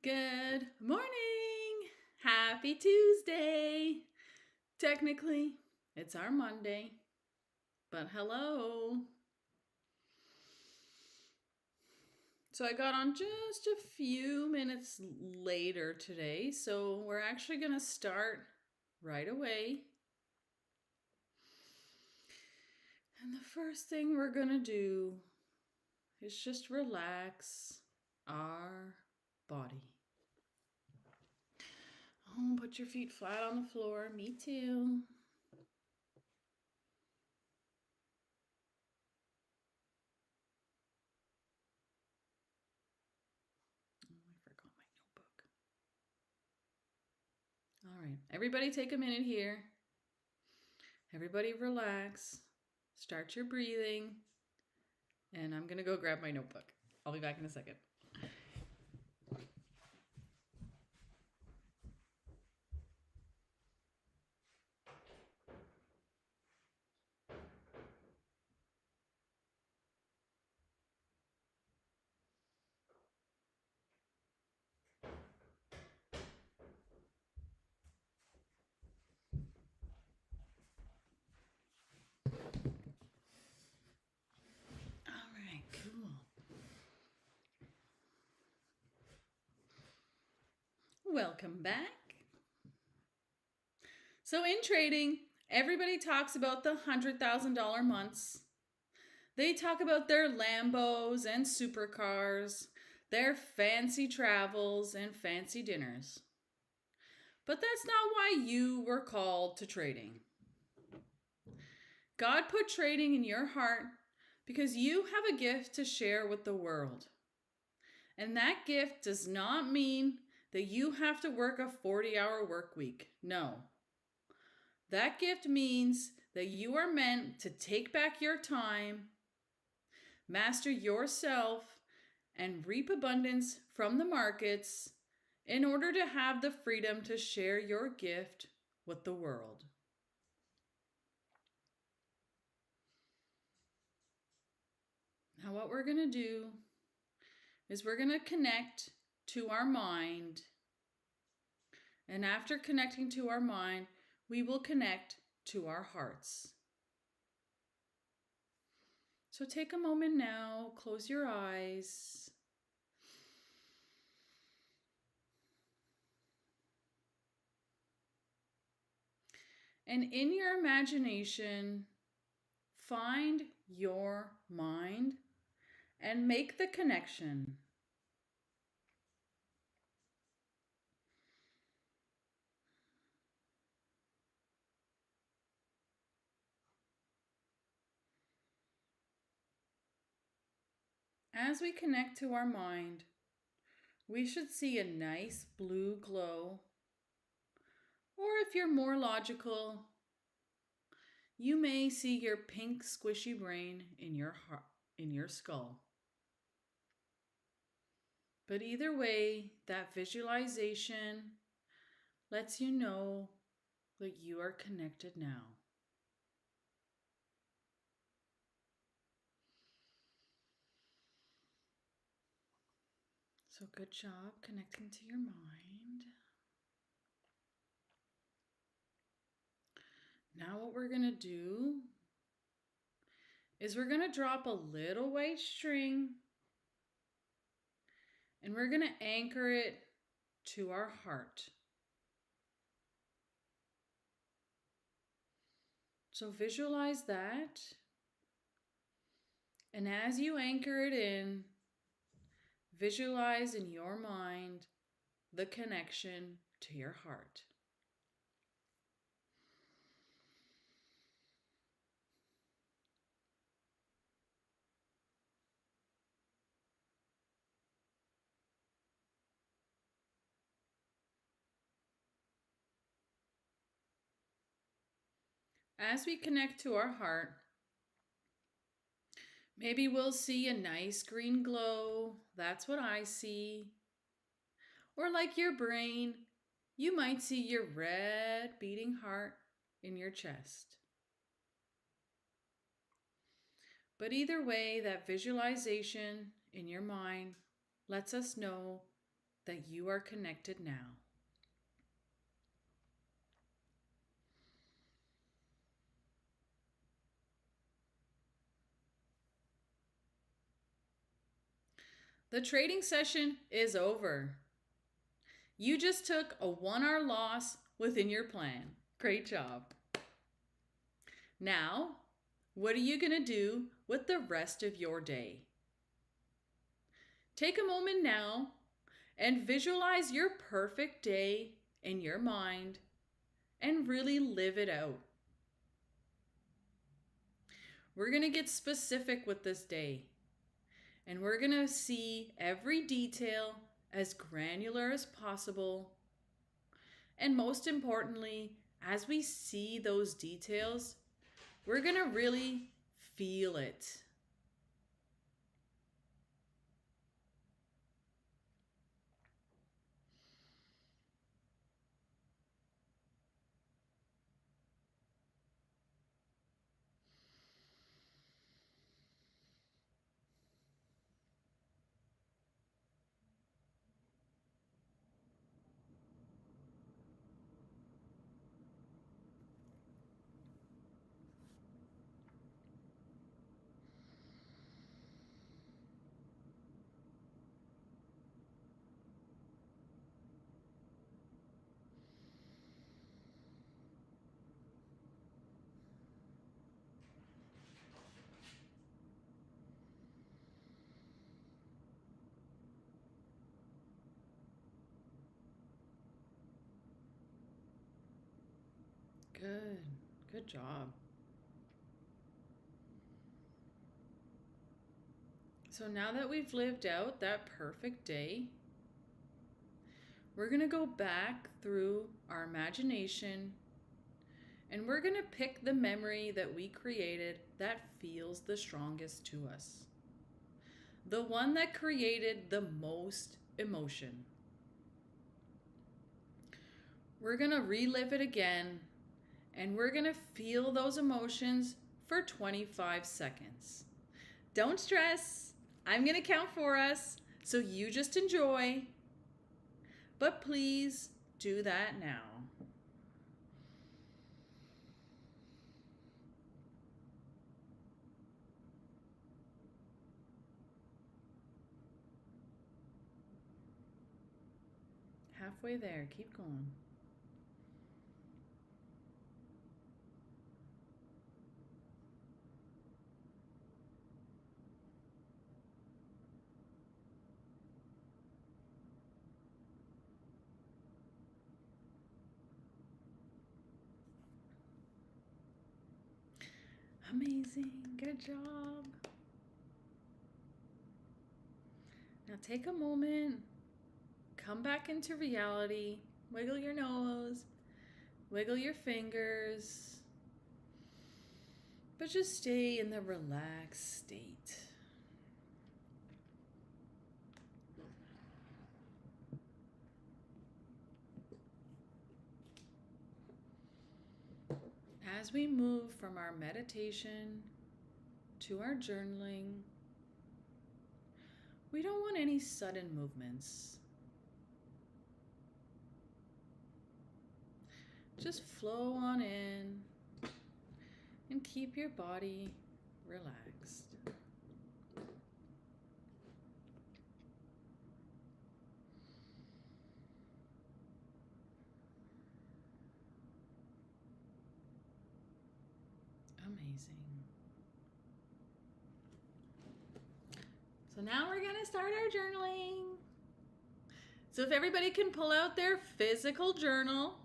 Good morning! Happy Tuesday! Technically, it's our Monday, but hello! So I got on just a few minutes later today, so we're actually going to start right away. And the first thing we're going to do is just relax our body. Oh, put your feet flat on the floor. Me too. Oh, I forgot my notebook. All right, everybody take a minute here. Everybody relax. Start your breathing. And I'm going to go grab my notebook. I'll be back in a second. All right, cool. Welcome back. So in trading, everybody talks about the $100,000 months. They talk about their Lambos and supercars, their fancy travels and fancy dinners. But that's not why you were called to trading. God put trading in your heart because you have a gift to share with the world. And that gift does not mean that you have to work a 40-hour work week. No. That gift means that you are meant to take back your time, master yourself, and reap abundance from the markets in order to have the freedom to share your gift with the world. Now, what we're going to do is we're going to connect to our mind. And after connecting to our mind, we will connect to our hearts. So take a moment now, close your eyes. And in your imagination, find your mind and make the connection. As we connect to our mind, we should see a nice blue glow. Or if you're more logical, you may see your pink squishy brain in your skull. But either way, that visualization lets you know that you are connected now. So good job connecting to your mind. Now what we're going to do is we're going to drop a little white string and we're going to anchor it to our heart. So visualize that. And as you anchor it in, visualize in your mind the connection to your heart. As we connect to our heart, maybe we'll see a nice green glow. That's what I see. Or like your brain, you might see your red beating heart in your chest. But either way, that visualization in your mind lets us know that you are connected now. The trading session is over. You just took a 1-hour loss within your plan. Great job. Now, what are you going to do with the rest of your day? Take a moment now and visualize your perfect day in your mind and really live it out. We're going to get specific with this day, and we're going to see every detail as granular as possible. And most importantly, as we see those details, we're going to really feel it. Good job. So now that we've lived out that perfect day, we're going to go back through our imagination and we're going to pick the memory that we created that feels the strongest to us. The one that created the most emotion. We're going to relive it again, and we're going to feel those emotions for 25 seconds. Don't stress. I'm going to count for us, so you just enjoy. But please do that now. Halfway there. Keep going. Amazing. Good job. Now take a moment. Come back into reality. Wiggle your nose. Wiggle your fingers. But just stay in the relaxed state. As we move from our meditation to our journaling, we don't want any sudden movements. Just flow on in and keep your body relaxed. Amazing. So now we're going to start our journaling. So if everybody can pull out their physical journal,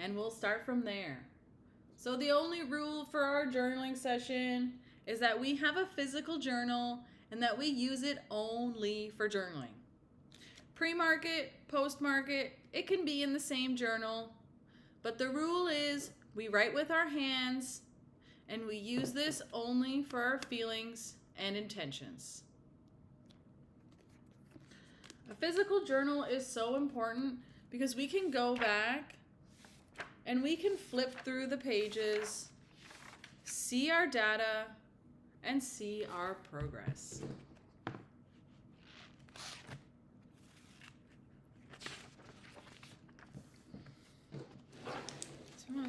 and we'll start from there. So the only rule for our journaling session is that we have a physical journal and that we use it only for journaling. Pre-market, post-market, it can be in the same journal, but the rule is we write with our hands and we use this only for our feelings and intentions. A physical journal is so important because we can go back and we can flip through the pages, see our data, and see our progress.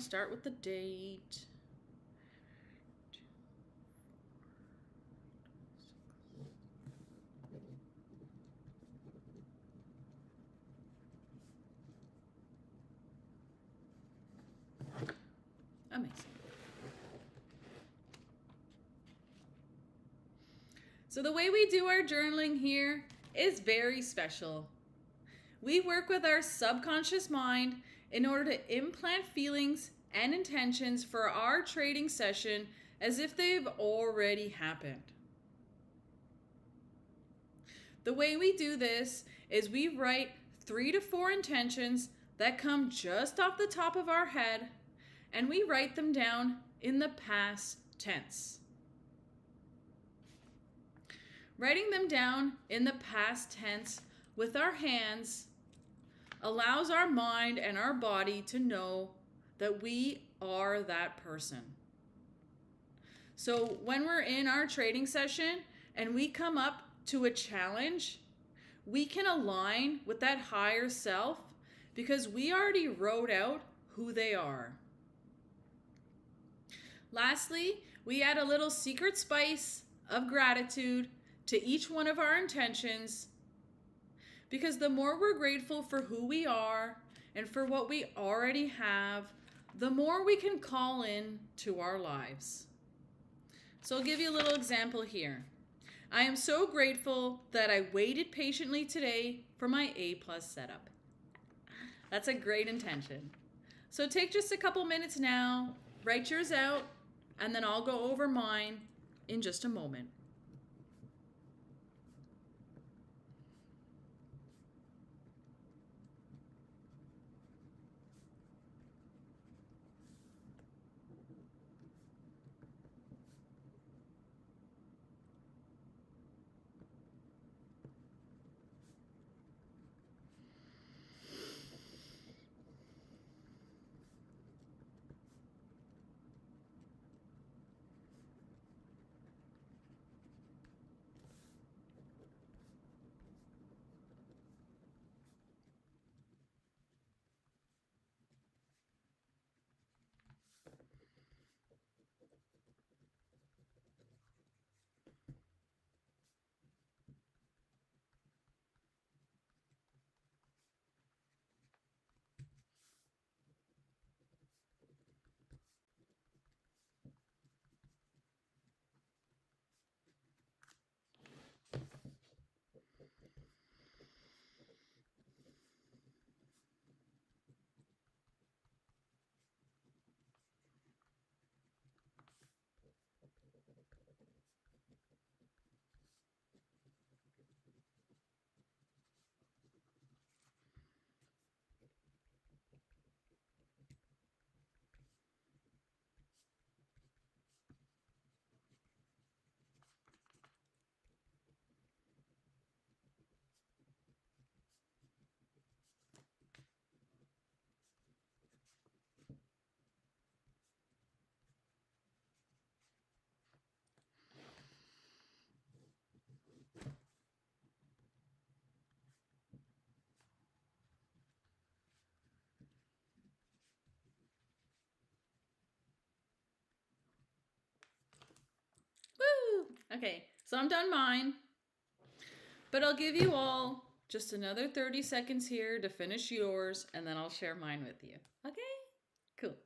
to start with the date. Amazing. So the way we do our journaling here is very special. We work with our subconscious mind in order to implant feelings and intentions for our trading session as if they've already happened. The way we do this is we write 3 to 4 intentions that come just off the top of our head, and we write them down in the past tense. Writing them down in the past tense with our hands allows our mind and our body to know that we are that person. So when we're in our trading session and we come up to a challenge, we can align with that higher self because we already wrote out who they are. Lastly, we add a little secret spice of gratitude to each one of our intentions, because the more we're grateful for who we are and for what we already have, the more we can call in to our lives. So I'll give you a little example here. I am so grateful that I waited patiently today for my A+ setup. That's a great intention. So take just a couple minutes now, write yours out, and then I'll go over mine in just a moment. Woo! Okay, so I'm done mine, but I'll give you all just another 30 seconds here to finish yours, and then I'll share mine with you. Okay? Cool.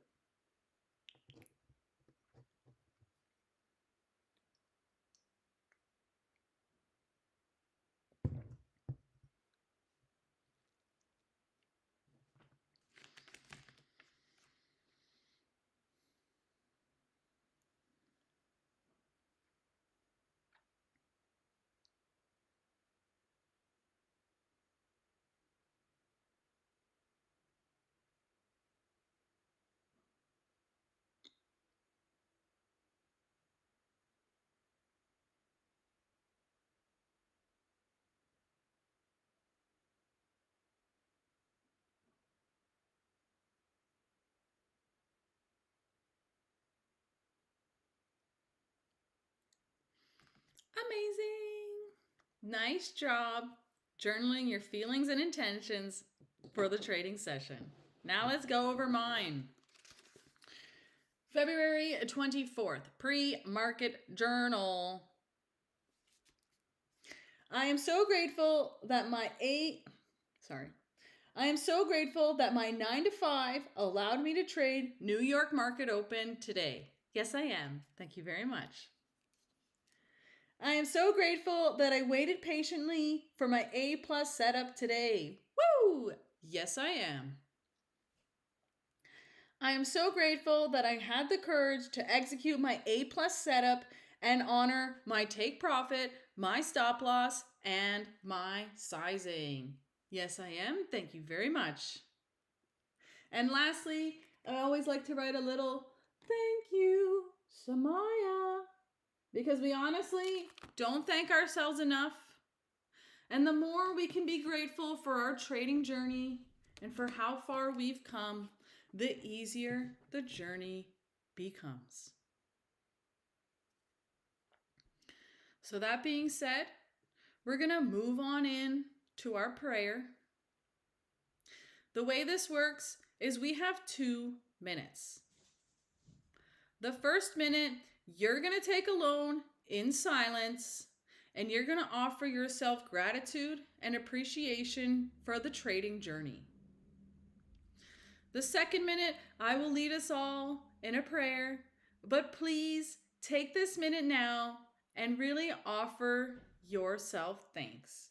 Amazing. Nice job journaling your feelings and intentions for the trading session. Now let's go over mine. February 24th, pre-market journal. I am so grateful that my 9 to 5 allowed me to trade New York market open today. Yes, I am. Thank you very much. I am so grateful that I waited patiently for my A+ setup today. Woo! Yes, I am. I am so grateful that I had the courage to execute my A+ setup and honor my take profit, my stop loss, and my sizing. Yes, I am. Thank you very much. And lastly, I always like to write a little thank you, Samaya, because we honestly don't thank ourselves enough. And the more we can be grateful for our trading journey and for how far we've come, the easier the journey becomes. So that being said, we're going to move on in to our prayer. The way this works is we have 2 minutes. The first minute, you're going to take alone in silence, and you're going to offer yourself gratitude and appreciation for the trading journey. The second minute, I will lead us all in a prayer, but please take this minute now and really offer yourself thanks.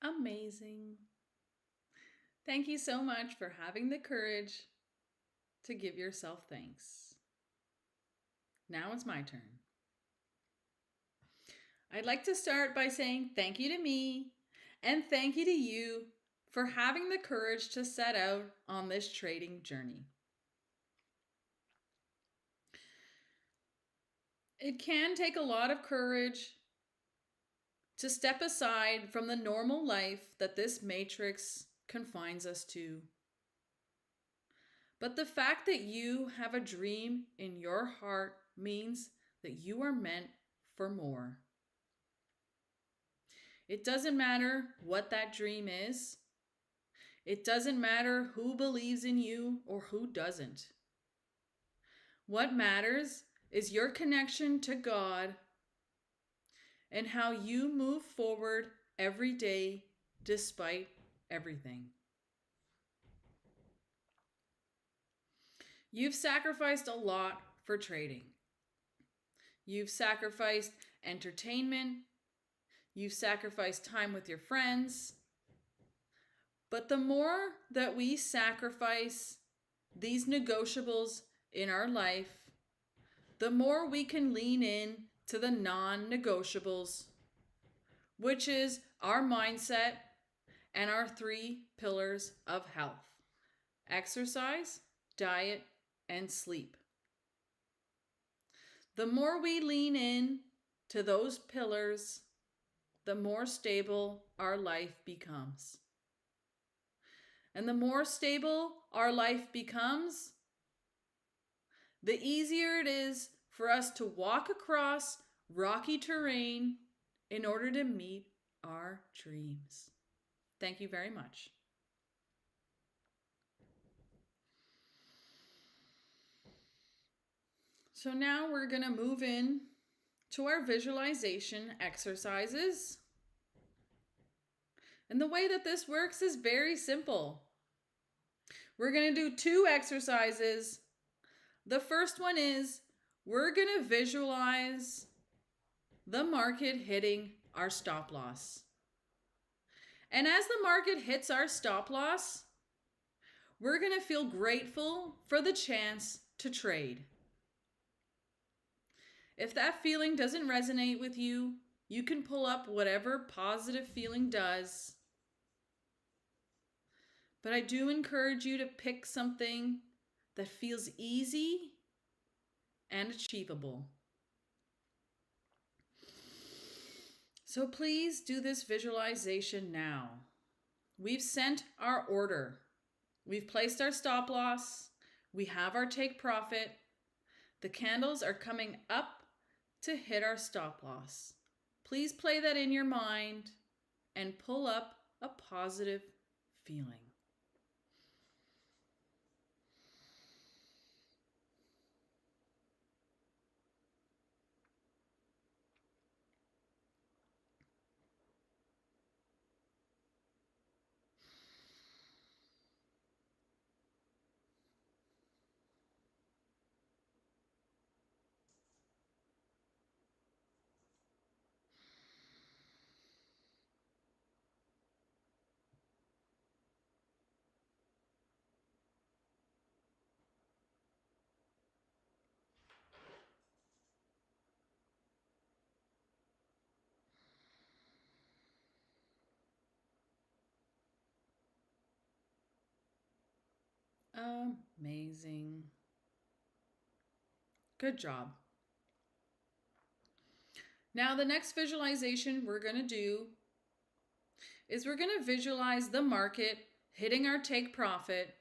Amazing. Thank you so much for having the courage to give yourself thanks. Now it's my turn. I'd like to start by saying thank you to me and thank you to you for having the courage to set out on this trading journey. It can take a lot of courage to step aside from the normal life that this matrix confines us to. But the fact that you have a dream in your heart means that you are meant for more. It doesn't matter what that dream is. It doesn't matter who believes in you or who doesn't. What matters is your connection to God and how you move forward every day despite everything. You've sacrificed a lot for trading. You've sacrificed entertainment. You've sacrificed time with your friends. But the more that we sacrifice these negotiables in our life, the more we can lean in to the non-negotiables, which is our mindset and our 3 pillars of health: exercise, diet, and sleep. The more we lean in to those pillars, the more stable our life becomes. And the more stable our life becomes, the easier it is for us to walk across rocky terrain in order to meet our dreams. Thank you very much. So now we're going to move in to our visualization exercises. And the way that this works is very simple. We're going to do 2 exercises. The first one is we're going to visualize the market hitting our stop loss. And as the market hits our stop loss, we're going to feel grateful for the chance to trade. If that feeling doesn't resonate with you, you can pull up whatever positive feeling does. But I do encourage you to pick something that feels easy and achievable. So please do this visualization now. We've sent our order. We've placed our stop loss. We have our take profit. The candles are coming up to hit our stop loss. Please play that in your mind and pull up a positive feeling. Amazing. Good job. Now the next visualization we're going to do is we're going to visualize the market hitting our take profit,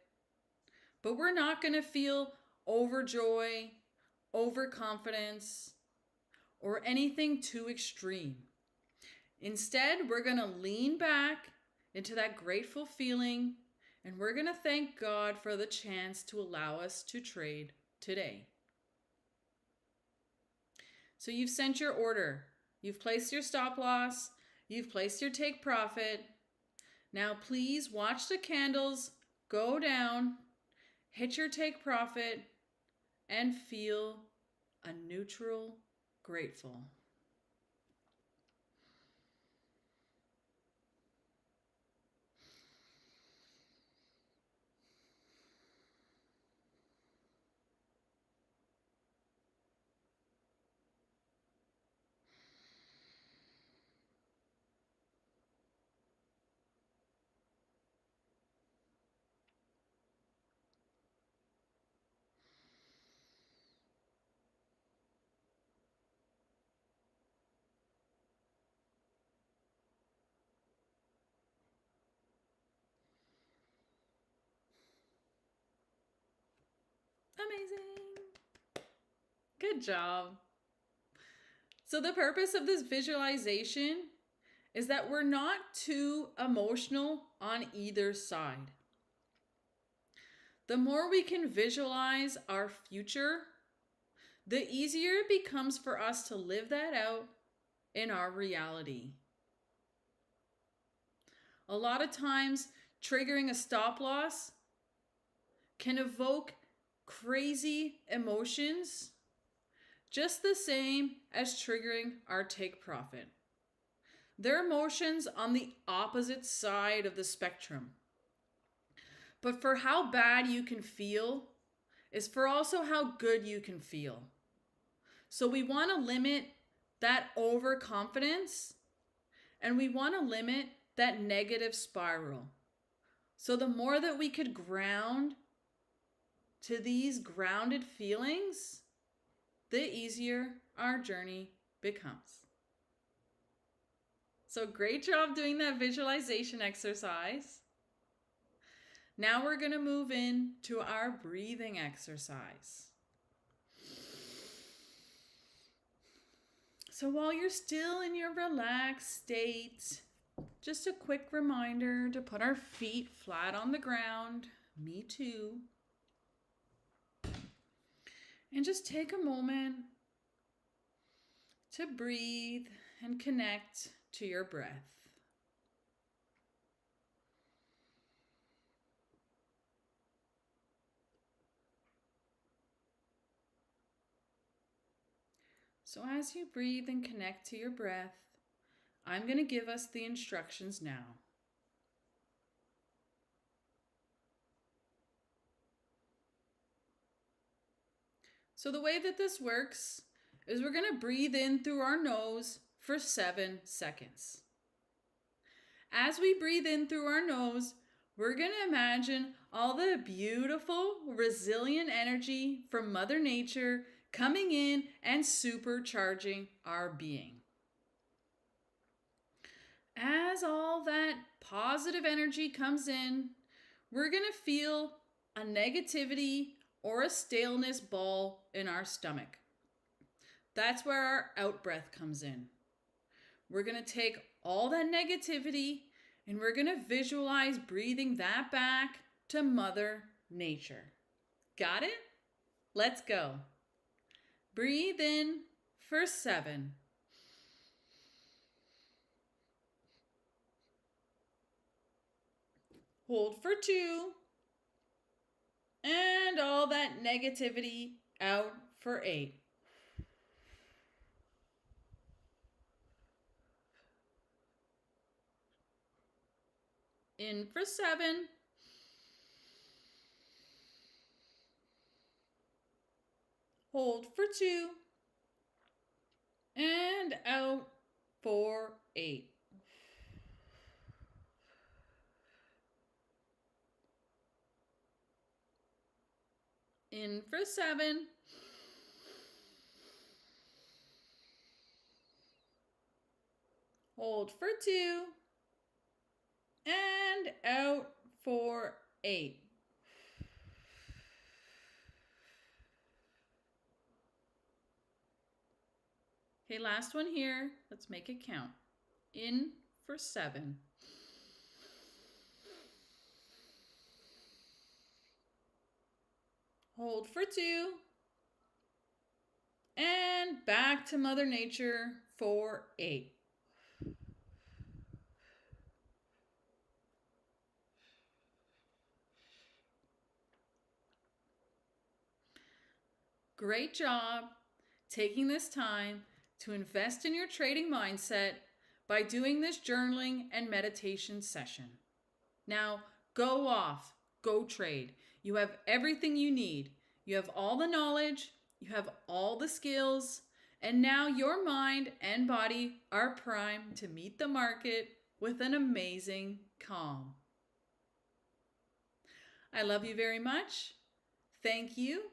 but we're not going to feel overjoy, overconfidence, or anything too extreme. Instead, we're going to lean back into that grateful feeling, and we're going to thank God for the chance to allow us to trade today. So you've sent your order. You've placed your stop loss. You've placed your take profit. Now please watch the candles go down, hit your take profit, and feel a neutral grateful. Amazing. Good job. So the purpose of this visualization is that we're not too emotional on either side. The more we can visualize our future, the easier it becomes for us to live that out in our reality. A lot of times, triggering a stop loss can evoke crazy emotions, just the same as triggering our take profit. They're emotions on the opposite side of the spectrum. But for how bad you can feel is for also how good you can feel. So we want to limit that overconfidence, and we want to limit that negative spiral. So the more that we could ground to these grounded feelings, the easier our journey becomes. So great job doing that visualization exercise. Now we're going to move into our breathing exercise. So while you're still in your relaxed state, just a quick reminder to put our feet flat on the ground. Me too. And just take a moment to breathe and connect to your breath. So as you breathe and connect to your breath, I'm going to give us the instructions now. So the way that this works is we're going to breathe in through our nose for 7 seconds. As we breathe in through our nose, we're going to imagine all the beautiful, resilient energy from Mother Nature coming in and supercharging our being. As all that positive energy comes in, we're going to feel a negativity or a staleness ball in our stomach. That's where our out breath comes in. We're going to take all that negativity and we're going to visualize breathing that back to Mother Nature. Got it? Let's go. Breathe in for 7. Hold for 2. And all that negativity out for 8. In for 7. Hold for 2. And out for 8. In for 7. Hold for 2. And out for 8. Okay, last one here. Let's make it count. In for 7. Hold for 2. And back to Mother Nature for 8. Great job taking this time to invest in your trading mindset by doing this journaling and meditation session. Now, go off, go trade. You have everything you need. You have all the knowledge, you have all the skills, and now your mind and body are primed to meet the market with an amazing calm. I love you very much. Thank you